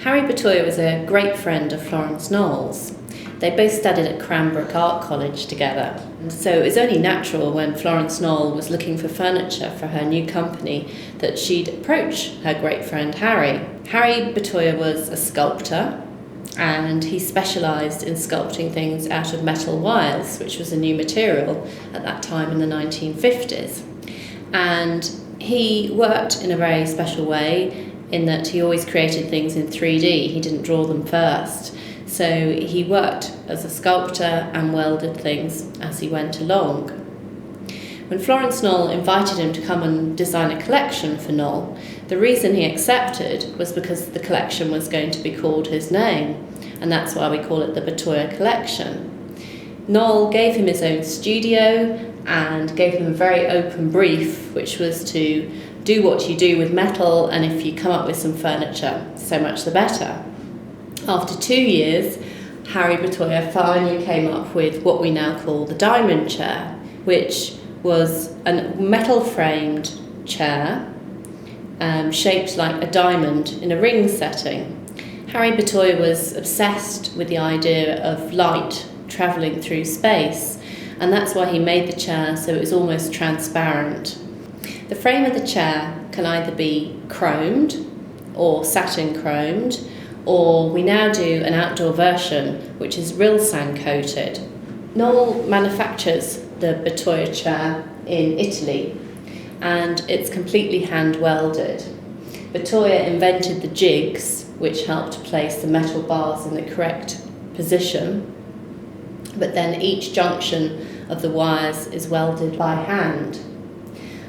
Harry Bertoia was a great friend of Florence Knoll's. They both studied at Cranbrook Art College together. And so it was only natural when Florence Knoll was looking for furniture for her new company that she'd approach her great friend Harry. Harry Bertoia was a sculptor, and he specialised in sculpting things out of metal wires, which was a new material at that time in the 1950s. And he worked in a very special way in that he always created things in 3D. He didn't draw them first. So he worked as a sculptor and welded things as he went along. When Florence Knoll invited him to come and design a collection for Knoll, the reason he accepted was because the collection was going to be called his name, and that's why we call it the Bertoia Collection. Knoll gave him his own studio and gave him a very open brief, which was to do what you do with metal, and if you come up with some furniture, so much the better. After 2 years, Harry Bertoia finally came up with what we now call the Diamond chair, which was a metal-framed chair shaped like a diamond in a ring setting. Harry Bertoia was obsessed with the idea of light travelling through space, and that's why he made the chair so it was almost transparent. The frame of the chair can either be chromed or satin chromed, or we now do an outdoor version which is Rilsan coated. Knoll manufactures the Bertoia chair in Italy, and it's completely hand welded. Bertoia invented the jigs which helped place the metal bars in the correct position, but then each junction of the wires is welded by hand.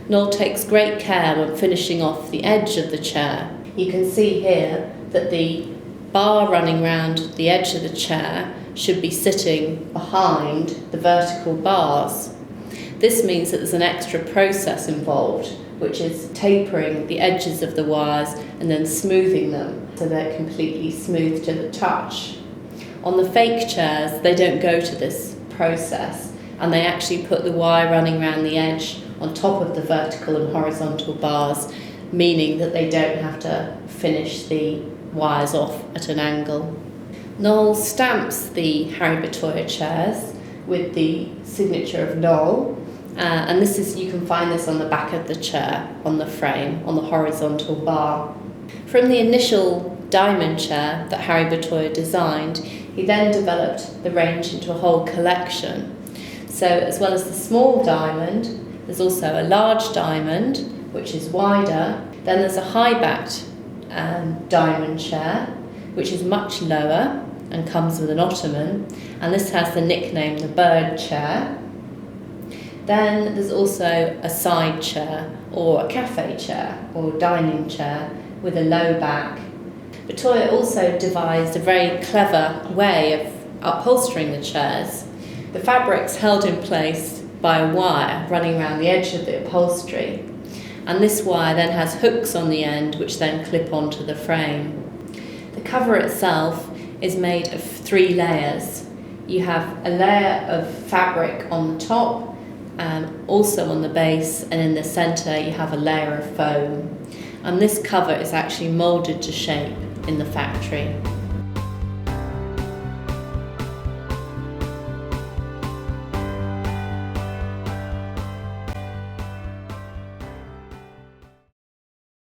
Knoll takes great care when finishing off the edge of the chair. You can see here that the bar running round the edge of the chair should be sitting behind the vertical bars. This means that there's an extra process involved, which is tapering the edges of the wires and then smoothing them so they're completely smooth to the touch. On the fake chairs, they don't go to this process, and they actually put the wire running around the edge on top of the vertical and horizontal bars, meaning that they don't have to finish the wires off at an angle. Knoll stamps the Harry Bertoia chairs with the signature of Knoll, and this is, you can find this on the back of the chair, on the frame, on the horizontal bar. From the initial diamond chair that Harry Bertoia designed, he then developed the range into a whole collection. So as well as the small diamond, there's also a large diamond, which is wider. Then there's a high-backed diamond chair, which is much lower and comes with an ottoman, and this has the nickname the bird chair. Then there's also a side chair, or a cafe chair, or dining chair with a low back. Bertoia also devised a very clever way of upholstering the chairs. The fabric's held in place by a wire running around the edge of the upholstery, and this wire then has hooks on the end which then clip onto the frame. The cover itself is made of 3 layers. You have a layer of fabric on the top, also on the base, and in the centre you have a layer of foam. And this cover is actually moulded to shape in the factory.